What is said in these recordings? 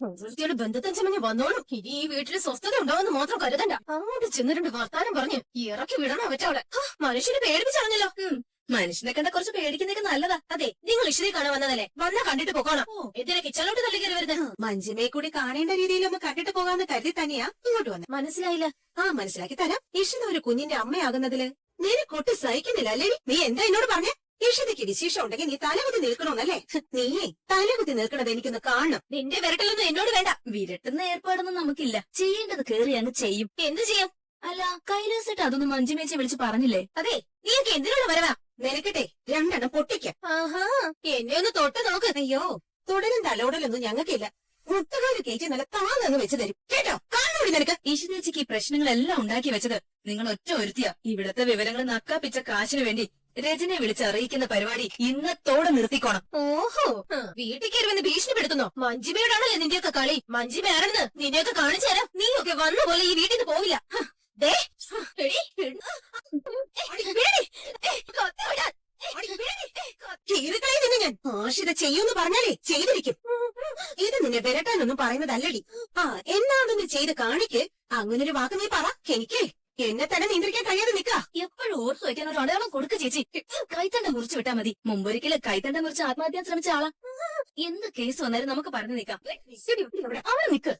വൃത്തിയുടെ ബന്ധത്തെ ചമഞ്ഞ് വന്നോളും. ഇനി ഈ വീട്ടിൽ സ്വസ്ഥത ഉണ്ടാവുമെന്ന് മാത്രം കരുതണ്ട. അങ്ങോട്ട് ചെന്നിട്ടുണ്ട് വർത്താനം പറഞ്ഞ് ഇറക്കി വിടണം അവറ്റവളെ. മനുഷ്യനെ പേടിപ്പിച്ചറിഞ്ഞല്ലോ. മനുഷ്യനെ കണ്ട കുറച്ച് പേടിക്കുന്നതൊക്കെ നല്ലതാ. അതെ, നിങ്ങൾ ഇഷ്ടത്തെ കാണാൻ വന്നതല്ലേ? വന്നാ കണ്ടിട്ട് പോകണം. എന്തിനാ കിച്ചണിലോട്ട് തള്ളി കയറി വരുന്നത്? മഞ്ജിമയെ കൂടി കാണേണ്ട രീതിയിലൊന്ന് കണ്ടിട്ട് പോകാന്ന് കരുതി തന്നെയാ ഇങ്ങോട്ട് വന്നത്. മനസ്സിലായില്ല. മനസ്സിലാക്കി തരാം. ഇഷിത ഒരു കുഞ്ഞിന്റെ അമ്മയാകുന്നതില് നിനക്കൊട്ട് സഹിക്കുന്നില്ല അല്ലേ? നീ എന്താ എന്നോട് പറഞ്ഞേ? ഇഷിതയ്ക്ക് വിശേഷം ഉണ്ടെങ്കിൽ നീ തലകുത്തി നിൽക്കണമെന്നല്ലേ? നീയേ തലകുത്തി നിൽക്കണത് എനിക്കൊന്ന് കാണണം. നിന്റെ വിരട്ടലൊന്നും എന്നോട് വേണ്ട. വിരട്ടുന്ന ഏർപ്പാടൊന്നും നമുക്കില്ല. ചെയ്യേണ്ടത് കേറി അങ്ങ് ചെയ്യും. എന്ത് ചെയ്യാം? അല്ല, കൈലാസിട്ട് അതൊന്നും മഞ്ജുമേച്ചെ വിളിച്ച് പറഞ്ഞില്ലേ? അതെ, നീക്ക് എന്തിനുള്ള വരവാ? നിനക്കട്ടെ രണ്ടെണ്ണം പൊട്ടിക്കാം. ആഹാ, എന്നെ ഒന്ന് തൊട്ട് നോക്ക്. അയ്യോ, തുടരും തലോടലൊന്നും ഞങ്ങൾക്കില്ല. മുട്ടുകാര് കയറ്റി നല്ല താന്നങ്ങ് വെച്ച് തരും കേട്ടോ. കാണൂടി നിനക്ക്. ഈശ്വരേച്ചിക്ക് ഈ പ്രശ്നങ്ങളെല്ലാം ഉണ്ടാക്കി വെച്ചത് നിങ്ങൾ ഒറ്റ ഒരുത്തിയാ. ഇവിടത്തെ വിവരങ്ങൾ നക്കാപ്പിച്ച കാശിനു വേണ്ടി രജനെ വിളിച്ച് അറിയിക്കുന്ന പരിപാടി ഇന്നത്തോടെ നിർത്തിക്കോണം. ഓഹോ, വീട്ടിൽ കയറി വന്ന് ഭീഷണിപ്പെടുത്തുന്നോ? മഞ്ജിമയോടാണല്ലേ നിന്റെയൊക്കെ കളി? മഞ്ജിമ ആരാണെന്ന് നിന്നെയൊക്കെ കാണിച്ചു തരാം. നീയൊക്കെ വന്ന പോലെ ഈ വീട്ടിൽ നിന്ന് പോവില്ല. ദേ, എടി, കീറുകളെ നിന്നെ ഞാൻ ആശിത ചെയ്യൂന്ന് പറഞ്ഞാലേ ചെയ്തിരിക്കും. ഇത് നിന്നെ വിരട്ടാനൊന്നും പറയുന്നതല്ലടി. എന്നാണെന്ന് ചെയ്ത് കാണിക്ക്. അങ്ങനൊരു വാക്ക് നീ പറ. എനിക്ക് എന്നെ തന്നെ നിയന്ത്രിക്കാൻ കഴിയാതെ നിൽക്കാ. എപ്പോഴും ഓർത്തു വയ്ക്കാൻ ഒരു അടയാളം കൊടുക്ക ചേച്ചി. കൈത്തണ്ട മുറിച്ചു വിട്ടാ മതി. മുമ്പൊരിക്കല് കൈത്തണ്ട മുറിച്ച് ആത്മഹത്യ ശ്രമിച്ച ആളാ. എന്ത് കേസ് വന്നാലും നമുക്ക് പറഞ്ഞു നിൽക്കാം. അവിടെ നിക്ക്.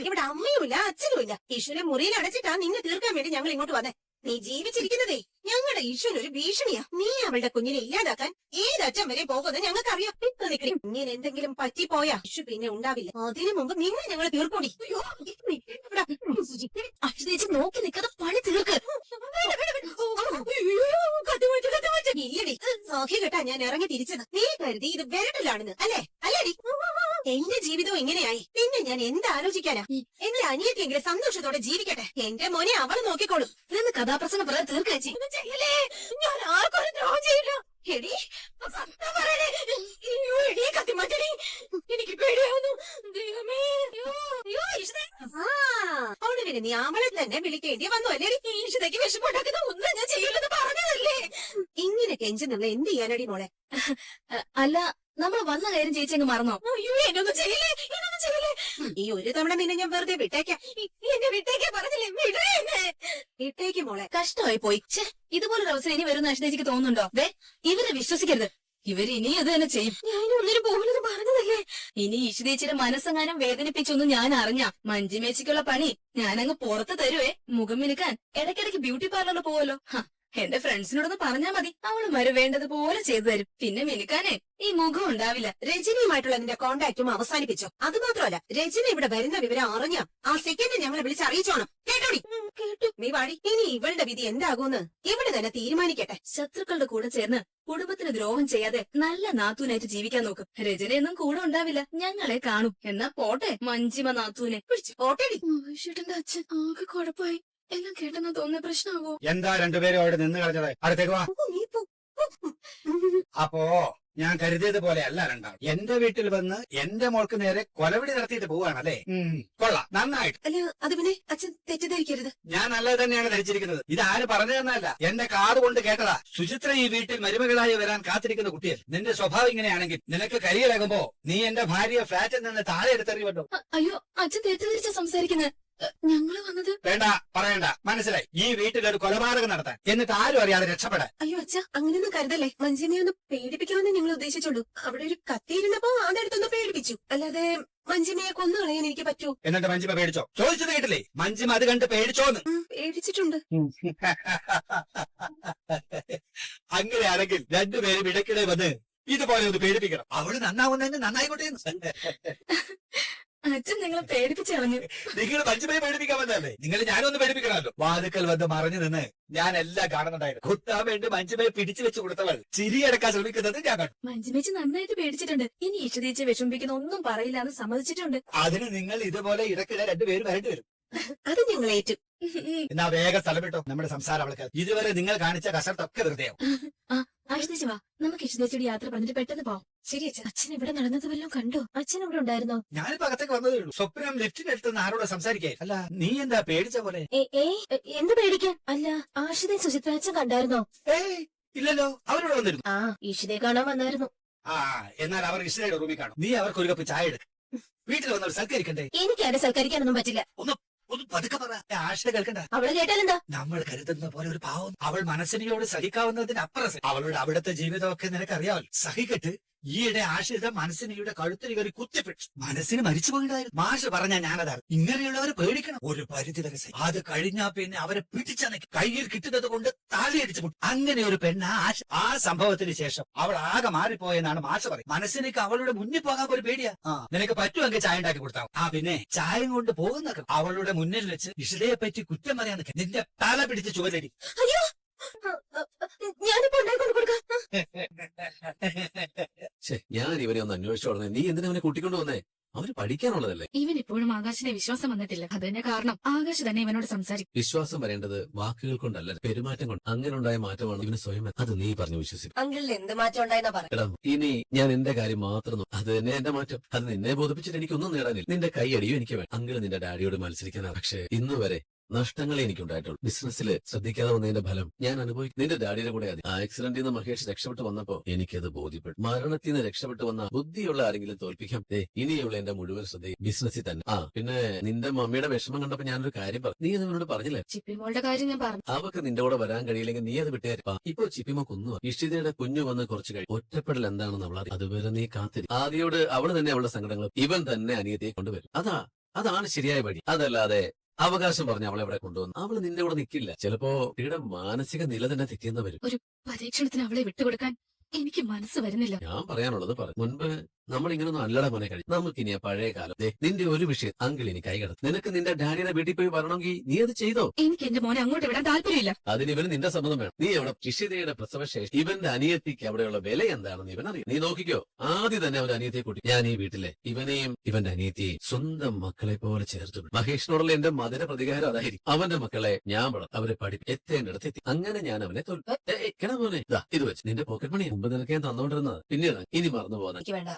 ഇവിടെ അമ്മയുമില്ല അച്ഛനുമില്ല. ഈശ്വരനെ മുറിയിൽ അടച്ചിട്ടാ നിന്നെ തീർക്കാൻ വേണ്ടി ഞങ്ങൾ ഇങ്ങോട്ട് വന്നേ. നീ ജീവിച്ചിരിക്കുന്നതേ ഞങ്ങളുടെ ഈശ്വരൻ ഒരു ഭീഷണിയാ. നീ അവളുടെ കുഞ്ഞിനെ ഇല്ലാതാക്കാൻ ഏതറ്റം വരെ പോകുന്നത് ഞങ്ങൾക്കറിയാം. ഇങ്ങനെ എന്തെങ്കിലും പറ്റിപ്പോയാ ഇഷു പിന്നെ ഉണ്ടാവില്ല. അതിനു മുമ്പ് നിന്നെ ഞങ്ങൾ തീർക്കൂടി. അക്ഷതേച്ചി നോക്കി നിൽക്കാതെ പണി തീർക്ക്. ഇല്ലടി, സഖി കേട്ടാ ഞാൻ ഇറങ്ങി തിരിച്ചത്. നീ കരുതി ഇത് വിരട്ടലാണെന്ന് അല്ലേ? അല്ലടി, എന്റെ ജീവിതവും ഇങ്ങനെയായി. പിന്നെ ഞാൻ എന്താലോചിക്കാനാ? എന്റെ അനിയത്തിയെങ്കിലും സന്തോഷത്തോടെ ജീവിക്കട്ടെ. എന്റെ മോനെ അവൾ നോക്കിക്കോളും. നിന്ന് കഥാപ്രസംഗം പറയാൻ തീർക്കേച്ചി. ചെയ്യലേ, ഞാൻ ആർക്കൊരു ദ്രോഹം ചെയ്യില്ല. എടി, സത്യം പറയണേ. അയ്യോ, എടി കത്തിമാറ്റടി, എനിക്ക് പേടിയാവുന്നു. ദൈവമേ, അവളിനെ നീ അവളെ തന്നെ വിളിക്കേണ്ടി വന്നു അല്ലേടി? ഈശ്വരയ്ക്ക് വിഷമുണ്ടാക്കുന്ന ഒന്നും ഞാൻ ചെയ്യില്ലെന്ന് പറഞ്ഞതല്ലേ? ഇങ്ങനെ കെഞ്ചുന്നുള്ള എന്ത് ചെയ്യാനടി മോളെ? അല്ല, നമ്മൾ വന്ന കാര്യം ചേച്ചി അങ്ങ് മറന്നോ? അയ്യോ, എന്നൊന്നും ചെയ്യില്ലേ, എന്നൊന്നും ചെയ്യില്ലേ. ഈ ഒരു തവണ നിന്നെ ഞാൻ വെറുതെ വിട്ടേക്കാം. എന്നെ വിട്ടേക്ക് പറഞ്ഞില്ലേ? വിടേ എന്നെ. വിട്ടേക്ക് മോളെ. കഷ്ടമായി പോയി. ഇതുപോലൊരു അവസരം ഇനി വരുന്ന അക്ഷതേച്ചിക്ക് തോന്നുന്നുണ്ടോ? ദേ, ഇവരെ വിശ്വസിക്കരുത്. ഇവര് ഇനി അത് തന്നെ ചെയ്യും. ഞാൻ ഒന്നിനും പോകില്ലെന്ന് പറഞ്ഞതല്ലേ? ഇനി ഈശ്വരേച്ചിയുടെ മനസ്സെങ്ങാനും വേദനിപ്പിച്ചൊന്നും ഞാൻ അറിഞ്ഞ മഞ്ജിമേച്ചിക്കുള്ള പണി ഞാനങ്ങ് പുറത്ത് തരുവേ. മുഖം മിനുക്കാൻ ഇടയ്ക്കിടയ്ക്ക് ബ്യൂട്ടി പാർലറിൽ പോവല്ലോ. എന്റെ ഫ്രണ്ട്സിനോടൊന്ന് പറഞ്ഞാ മതി. അവള് വേണ്ടതുപോലെ ചെയ്തു തരും. പിന്നെ മിനുക്കാനേ ഈ മുഖം ഉണ്ടാവില്ല. രജനിയുമായിട്ടുള്ള നിന്റെ കോണ്ടാക്റ്റും അവസാനിപ്പിച്ചോ. അത് മാത്രമല്ല, രജനി ഇവിടെ വരുന്ന വിവരം അറിഞ്ഞ ആ സെക്കൻഡ് ഞങ്ങളെ വിളിച്ച് അറിയിച്ചോണം. കേട്ടോടി? കേട്ടു. നീ വാടി. ഇനി ഇവളുടെ വിധി എന്താകൂന്ന് ഇവിടെ തന്നെ തീരുമാനിക്കട്ടെ. ശത്രുക്കളുടെ കൂടെ ചേർന്ന് കുടുംബത്തിന് ദ്രോഹം ചെയ്യാതെ നല്ല നാത്തൂനായിട്ട് ജീവിക്കാൻ നോക്കും. രജനയൊന്നും കൂടെ ഉണ്ടാവില്ല, ഞങ്ങളെ കാണും. എന്നാ പോട്ടെ മഞ്ജിമ നാത്തൂനെ പിടിച്ചു. ഓട്ടേടി. ചേട്ടന്റെ അച്ഛൻ ആകെ കുഴപ്പമായി. എല്ലാം കേട്ടെന്നാ തോന്നുന്ന പ്രശ്നമാവോ? എന്താ രണ്ടുപേരും അവിടെ നിന്ന് കളഞ്ഞത്? അടുത്തേക്ക് വാ. നീ പോ. അപ്പോ ഞാൻ കരുതിയത് പോലെ അല്ല രണ്ടാം. എന്റെ വീട്ടിൽ വന്ന് എന്റെ മോൾക്ക് നേരെ കൊലവിളി നടത്തിയിട്ട് പോവാണല്ലേ? കൊള്ളാം, നന്നായിട്ട്. അല്ല, അത് പിന്നെ അച്ഛൻ തെറ്റിദ്ധരിക്കരുത്. ഞാൻ നല്ലത് തന്നെയാണ് ധരിച്ചിരിക്കുന്നത്. ഇത് ആര് പറഞ്ഞു തന്നല്ല, എന്റെ കാത് കൊണ്ട് കേട്ടതാ. സുചിത്ര ഈ വീട്ടിൽ മരുമകളായി വരാൻ കാത്തിരിക്കുന്ന കുട്ടിയൽ. നിന്റെ സ്വഭാവം ഇങ്ങനെയാണെങ്കിൽ നിനക്ക് കരിയിലകുമ്പോ നീ എന്റെ ഭാര്യയെ ഫ്ലാറ്റിൽ നിന്ന് താഴെ എടുത്തെറിയുമല്ലോ. അയ്യോ, അച്ഛൻ തെറ്റിദ്ധരിച്ച സംസാരിക്കുന്നത്. ഞങ്ങള് വന്നത് വേണ്ട, പറയണ്ട, മനസ്സിലായി. ഈ വീട്ടിൽ ഒരു കൊലപാതകം നടത്താൻ, എന്നിട്ട് ആരും അറിയാതെ രക്ഷപ്പെടാൻ. അയ്യോ അച്ഛ, അങ്ങനെയൊന്നും കരുതല്ലേ. മഞ്ജിനെ ഒന്ന് പേടിപ്പിക്കണമെന്ന് ഞങ്ങൾ ഉദ്ദേശിച്ചുള്ളൂ. അവിടെ ഒരു കത്തിയിരുന്നപ്പോ അതെടുത്തൊന്ന് പേടിപ്പിച്ചു. അല്ലാതെ മഞ്ജിമയെ കൊന്നു കളയാൻ എനിക്ക് പറ്റൂ. എന്നിട്ട് മഞ്ജിമ പേടിച്ചോ? ചോദിച്ചത് കേട്ടില്ലേ? മഞ്ജിമ അത് കണ്ട് പേടിച്ചോന്ന്. പേടിച്ചിട്ടുണ്ട്. അങ്ങനെയാണെങ്കിൽ രണ്ടുപേരും ഇടയ്ക്കിടെ വന്ന് ഇതുപോലെ ഒന്ന് പേടിപ്പിക്കണം. അവള് നന്നാവുന്നതിന് നന്നായിക്കോട്ടെ. അച്ഛൻ നിങ്ങളെ പേടിപ്പിച്ചറിഞ്ഞു. നിങ്ങൾ മഞ്ജുമയെ പേടിപ്പിക്കാൻ വന്നല്ലേ? നിങ്ങൾ ഞാനൊന്ന് പേടിപ്പിക്കണമല്ലോ. വാതുക്കൽ വന്ന് മറഞ്ഞു നിന്ന് ഞാൻ എല്ലാം കാണുന്നുണ്ടായിരുന്നു. കുത്താൻ വേണ്ടി മഞ്ജുമയെ പിടിച്ചു വെച്ച് കൊടുത്തവൾ ചിരിയടക്കാൻ ശ്രമിക്കുന്നത് ഞാൻ കണ്ടു. മഞ്ജുമേച്ച് നന്നായിട്ട് പേടിച്ചിട്ടുണ്ട്. ഇനി ഈശ്വരേച്ചി വിഷമിപ്പിക്കുന്ന ഒന്നും പറയില്ല എന്ന് സമ്മതിച്ചിട്ടുണ്ട്. അതിന് നിങ്ങൾ ഇതുപോലെ ഇടയ്ക്കിടെ രണ്ടുപേരും വരേണ്ടി വരും. അത് ഞങ്ങൾ ഏറ്റു. എന്നാ വേഗം സ്ഥലം വിട്ടോ. നമ്മുടെ സംസാരം അവൾക്ക് ഇതുവരെ നിങ്ങൾ കാണിച്ച കസർത്തൊക്കെ വെറുതെയാവും. ആശ്വസിച്ച് വാ, നമുക്ക് ഈശ്വരേച്ചിയുടെ യാത്ര പറഞ്ഞിട്ട് പെട്ടെന്ന് പോവാം. ശരി അച്ഛൻ. അച്ഛൻ ഇവിടെ നടന്നത് വല്ലതും കണ്ടോ? അച്ഛൻ ഇവിടെ ഉണ്ടായിരുന്നോ? ഞാനിപ്പോ അകത്തേക്ക് വന്നതേ ഉള്ളൂ. സ്വപ്നം ലിഫ്റ്റിനെടുത്തുനിന്ന് ആരോട് സംസാരിക്കേ? അല്ല, നീ എന്താ പേടിച്ച പോലെ? എന്ത് പേടിക്കാൻ? അല്ല, ആഷിതയും സുചിത്ര അച്ഛൻ കണ്ടായിരുന്നോ? ഏയ് ഇല്ലല്ലോ, അവരോട് വന്നിരുന്നു. ഈഷിതയെ കാണാൻ വന്നായിരുന്നു. എന്നാൽ അവർ ഇഷ്ടയുടെ റൂമിൽ കാണും. നീ അവർക്ക് ഒരു കപ്പ് ചായ എടുക്കും. വീട്ടിൽ വന്നവർ സൽക്കരിക്കണ്ടേ? എനിക്ക് ആരെ സൽക്കരിക്കാനൊന്നും പറ്റില്ല. ഒന്ന് പതുക്കെ പറ. ആശ കേൾക്കണ്ട. അവള് കേട്ടാലെന്താ? നമ്മൾ കരുതുന്ന പോലെ ഒരു പാവം അവൾ മനസ്സിനോട് സഹിക്കാവുന്നതിനപ്പുറം അവളുടെ അവിടുത്തെ ജീവിതമൊക്കെ നിനക്കറിയാമല്ലോ. സഹിക്കട്ട് ഈയിടെ ആശ്രിത മനസ്സിനിയുടെ കഴുത്തിന് കയറി കുത്തിപ്പിടിച്ചു. മനസ്സിന് മരിച്ചു പോയിട്ടായിരുന്നു. മാഷ് പറഞ്ഞാ ഞാനതാണ്. ഇങ്ങനെയുള്ളവരെ പേടിക്കണം ഒരു പരിധി വരെ. അത് കഴിഞ്ഞാ പിന്നെ അവരെ പിടിച്ചണക്കി കയ്യിൽ കിട്ടുന്നത് കൊണ്ട് താലിയടിച്ചു പൊട്ടും. അങ്ങനെ ഒരു പെണ്ണ് ആ സംഭവത്തിന് ശേഷം അവൾ ആകെ മാറിപ്പോയെന്നാണ് മാഷ് പറയും. മനസ്സിനേക്ക് അവളുടെ മുന്നിൽ പോകാൻ ഒരു പേടിയാ. നിനക്ക് പറ്റുമെങ്കിൽ ചായ ഉണ്ടാക്കി കൊടുത്താൽ. പിന്നെ ചായം കൊണ്ട് പോകുന്ന അവളുടെ മുന്നിൽ വെച്ച് ഇഷിതയെ പറ്റി കുറ്റം പറയാൻ നിന്റെ തല പിടിച്ച് ചുവലടി. അയ്യോ, ഞാനിപ്പോ ഉണ്ടായിക്കൊണ്ട് കൊടുക്കാം. ഞാൻ ഇവനെ ഒന്ന് അന്വേഷിച്ചു തുടങ്ങി. നീ എന്തിനാ അവനെ കൂട്ടിക്കൊണ്ടു വന്നേ? അവന് പഠിക്കാനുള്ളതല്ലേ. ഇവൻ ഇപ്പോഴും ആകാശിനെ വിശ്വാസം വന്നിട്ടില്ല. അത് തന്നെ കാരണം ആകാശ് തന്നെ ഇവനോട് സംസാരിക്കും. വിശ്വാസം വരേണ്ടത് വാക്കുകൾ കൊണ്ടല്ല, പെരുമാറ്റം കൊണ്ട്. അങ്ങനെ ഉണ്ടായ മാറ്റമാണ് ഇവന് സ്വയം. അത് നീ പറഞ്ഞു വിശ്വസിക്കും. അങ്കിളിൽ എന്ത് മാറ്റം ഉണ്ടായെന്നാ പറ. എടാ, ഇനി ഞാൻ എന്റെ കാര്യം മാത്രം അത് തന്നെ എന്റെ മാറ്റം. അത് നിന്നെ ബോധിപ്പിച്ചിട്ട് എനിക്കൊന്നും നേടാനില്ല. നിന്റെ കൈയടിയോ എനിക്ക് വേണം. അങ്കിള് നിന്റെ ഡാഡിയോട് മത്സരിക്കാനാണ്. പക്ഷേ ഇന്ന് വരെ നഷ്ടങ്ങളെ എനിക്കുണ്ടായിട്ടുള്ളൂ. ബിസിനസ്സിൽ ശ്രദ്ധിക്കാതെ വന്നതിന്റെ ഫലം ഞാൻ അനുഭവിക്കും. നിന്റെ ഡാഡിയുടെ കൂടെ ആക്സിഡന്റിൽ നിന്ന് മഹേഷ് രക്ഷപ്പെട്ടു വന്നപ്പോ എനിക്കത് ബോധ്യപ്പെട്ടു. മരണത്തിൽ നിന്ന് രക്ഷപ്പെട്ടു വന്ന ബുദ്ധിയുള്ള ആരെങ്കിലും തോൽപ്പിക്കാം. ഇനിയുള്ള എന്റെ മുഴുവൻ ശ്രദ്ധയും ബിസിനസ്സിൽ തന്നെ. പിന്നെ നിന്റെ മമ്മിയുടെ വിഷമം കണ്ടപ്പോ ഞാനൊരു കാര്യം പറഞ്ഞു. നീ നിന്നോട് പറഞ്ഞില്ലേ? ചിപ്പിമോളുടെ കാര്യം ഞാൻ പറഞ്ഞു. അവക്ക് നിന്റെ കൂടെ വരാൻ കഴിയില്ലെങ്കിൽ നീ അത് വിട്ടേരാ. ഇപ്പൊ ചിപ്പിമൊക്കൊന്നു ഇഷിതയുടെ കുഞ്ഞു വന്ന് കുറച്ച് കഴിയും. ഒറ്റപ്പെടൽ എന്താണെന്ന് അവൾ അറിയാം. അതുവരെ നീ കാത്തിരി. ആദ്യോട് അവള് തന്നെ അവളുടെ സങ്കടങ്ങൾ ഇവൻ തന്നെ അനിയത്തിയെ കൊണ്ടുവരും. അതാണ് ശരിയായ വഴി. അതല്ലാതെ അവകാശം പറഞ്ഞ് അവളെ ഇവിടെ കൊണ്ടുവന്നു അവള് നിന്റെ കൂടെ നിൽക്കില്ല. ചിലപ്പോ കുട്ടിയുടെ മാനസിക നില തന്നെ തെറ്റിയെന്ന് വരും. പരീക്ഷണത്തിന് അവളെ വിട്ടുകൊടുക്കാൻ എനിക്ക് മനസ്സ് വരുന്നില്ല. ഞാൻ പറയാനുള്ളത് പറഞ്ഞു. മുൻപ് നമ്മൾ ഇങ്ങനൊന്നും അല്ലട മോനെ കഴിയും. നമുക്ക് ഇനി പഴയ കാലം. നിന്റെ ഒരു വിഷയം അങ്കിൾ ഇനി കൈകടത്തും. നിനക്ക് നിന്റെ ഡാഡിയുടെ വീട്ടിൽ പോയി വരണമെങ്കിൽ നീ അത് ചെയ്തോ. എനിക്ക് എന്റെ മോനെ അങ്ങോട്ട് വിടാൻ താല്പര്യമില്ല. അതിന് ഇവന് നിന്റെ സമ്മതം വേണം. നീ അവിടെ ഇഷിതയുടെ പ്രസവശേഷം ഇവന്റെ അനിയത്തിക്ക് അവിടെയുള്ള വില എന്താണെന്ന് ഇവൻ അറിയാം. നീ നോക്കിക്കോ. ആദ്യം തന്നെ അവന്റെ അനിയത്തിയെ കൂട്ടി ഞാൻ ഈ വീട്ടിലെ ഇവനെയും ഇവന്റെ അനിയത്തിയെയും സ്വന്തം മക്കളെ പോലെ ചേർത്തു. മഹേഷിനോടുള്ള എന്റെ മധുര പ്രതികാരം അതായിരിക്കും. അവന്റെ മക്കളെ ഞാൻ വളർത്തും. അവരെ എത്തേണ്ടിടത്ത് എത്തി. അങ്ങനെ ഞാൻ അവനെ മോനെ ഇത് വെച്ച് നിന്റെ പോക്കറ്റ് മണി മുമ്പ് നിനക്ക് ഞാൻ തന്നോണ്ടിരുന്നത്. പിന്നീട് ഇനി മറന്നു പോകുന്നത്. എനിക്ക് വേണ്ട.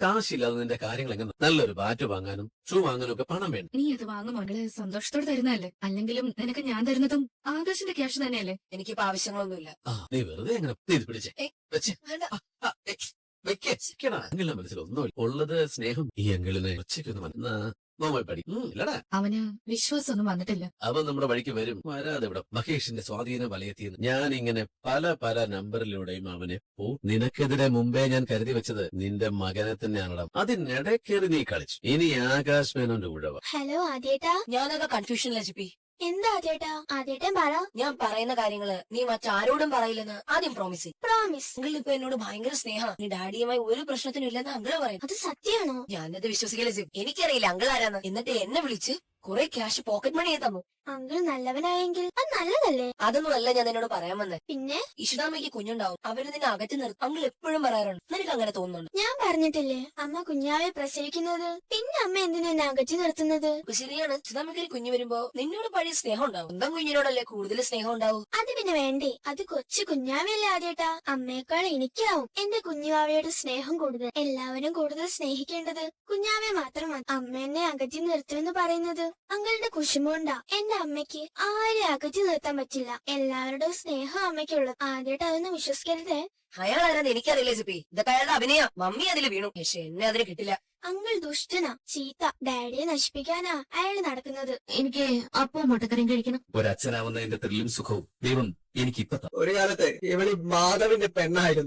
കാശില്ലാതെ നിന്റെ കാര്യങ്ങൾ എങ്ങനെ? നല്ലൊരു ബാറ്റ് വാങ്ങാനും ഷൂ വാങ്ങാനും ഒക്കെ പണം വേണം. നീ അത് വാങ്ങും മകളെ സന്തോഷത്തോടെ തരുന്നതല്ലേ. അല്ലെങ്കിലും നിനക്ക് ഞാൻ തരുന്നതും ആകാശിന്റെ ക്യാഷ് തന്നെയല്ലേ. എനിക്കിപ്പോ ആവശ്യങ്ങളൊന്നുമില്ല. നീ വെറുതെ എങ്ങനെ ഇത് പിടിച്ചേ വെച്ച് വെക്കണ. അങ്കിളിന്റെ മനസ്സിൽ ഒന്നുമില്ല. ഉള്ളത് സ്നേഹം. ഈ അങ്കിളിനെ ഉച്ചയ്ക്കൊന്ന് നോമായി പടി ഇല്ലടാ. അവന് വിശ്വാസമൊന്നും വന്നിട്ടില്ല. അവൻ നമ്മുടെ വഴിക്ക് വരും. വരാതെ ഇവിടെ മഹേഷിന്റെ സ്വാധീനം വലയെത്തിയെന്ന് ഞാൻ ഇങ്ങനെ പല നമ്പറിലൂടെയും അവനെ നിനക്കെതിരെ മുമ്പേ ഞാൻ കരുതി വെച്ചത് നിന്റെ മകനെ തന്നെയാണടാ. അതിനിടയ്ക്കേറി നീ കളിച്ചു. ഇനി ആകാശ് മേനോന്റെ ഉഴവ. ഹലോ ആദ്യേട്ടാ. ഞാനൊക്കെ കൺഫ്യൂഷനില്ല ചിപ്പി. എന്താ ആദ്യേട്ടാ? ആദ്യേട്ടൻ പറ. ഞാൻ പറയുന്ന കാര്യങ്ങള് നീ മറ്റാരോടും പറയില്ലെന്ന് ആദ്യം പ്രോമിസ് ചെയ്യും. പ്രോമിസ്. അങ്കിൾ ഇപ്പൊ എന്നോട് ഭയങ്കര സ്നേഹ. നീ ഡാഡിയുമായി ഒരു പ്രശ്നത്തിനും ഇല്ലെന്ന് അങ്കിള് പറയും. അത് സത്യാണോ? ഞാനത് വിശ്വസിക്കില്ല ജിം. എനിക്കറിയില്ല അങ്കിൾ ആരാന്ന്. എന്നിട്ട് എന്നെ വിളിച്ച് കുറെ ക്യാഷ് പോക്കറ്റ് മണിയെ തന്നു. അങ്കിൾ നല്ലവനായെങ്കിൽ അത് നല്ലതല്ലേ? അതൊന്നും അല്ല ഞാൻ നിന്നോട് പറയാൻ വന്നേ. പിന്നെ ഇഷിതാമ്മയ്ക്ക് കുഞ്ഞുണ്ടാവും. അവര് നിന്നെ അകറ്റി നിർത്തും. അങ്കിൾ എപ്പോഴും പറയാറുണ്ട്. നിനക്ക് അങ്ങനെ തോന്നുന്നുണ്ട്? ഞാൻ പറഞ്ഞിട്ടില്ലേ അമ്മ കുഞ്ഞാവെ പ്രസവിക്കുന്നത്. പിന്നെ അമ്മ എന്തിനാ എന്നെ അകറ്റി നിർത്തുന്നത്? ശരിയാണ്. ഇഷിതാമ്മയ്ക്ക് ഒരു കുഞ്ഞു വരുമ്പോ നിന്നോട് പഴയ സ്നേഹം ഉണ്ടാവും. സ്വന്തം കുഞ്ഞിനോടല്ലേ കൂടുതൽ സ്നേഹം ഉണ്ടാവും. അത് പിന്നെ വേണ്ടേ? അത് കൊച്ചു കുഞ്ഞാവയല്ലേ ആദ്യേട്ടാ? അമ്മയേക്കാൾ എനിക്കാവും എന്റെ കുഞ്ഞുവാവയുടെ സ്നേഹം കൂടുതൽ. എല്ലാവരും കൂടുതൽ സ്നേഹിക്കേണ്ടത് കുഞ്ഞാവെ മാത്രമാണ്. അമ്മ എന്നെ അകറ്റി നിർത്തുമെന്ന് പറയുന്നത് അങ്കിളുടെ കുശുമുണ്ടാ. എന്റെ അമ്മയ്ക്ക് ആരെ അകറ്റി നിർത്താൻ പറ്റില്ല. എല്ലാവരുടെയും സ്നേഹം അമ്മയ്ക്കുള്ളത്. ആദ്യമായിട്ട് അതൊന്നും വിശ്വസിക്കരുതേ. അയാൾ ആരാന്ന് എനിക്കറിയില്ല ചിപ്പി. ഇതൊക്കെ അയാളുടെ അഭിനയ. മമ്മി അതിൽ വീണു. പക്ഷെ എന്നെ അതിന് കിട്ടില്ല. അങ്കിൾ ദുഷ്ടനാ, ചീത്ത. ഡാഡിയെ നശിപ്പിക്കാനാ അയാള് നടക്കുന്നത്. എനിക്ക് അപ്പോ മുട്ടക്കറിയും കഴിക്കണം. ഒരച്ഛനാവുന്നതിന്റെ ത്രില്ലും സുഖവും ദൈവം എനിക്ക് ഇപ്പൊ ഒരു കാലത്ത് ഇവളി മാധവിന്റെ പെണ്ണായിരുന്നു.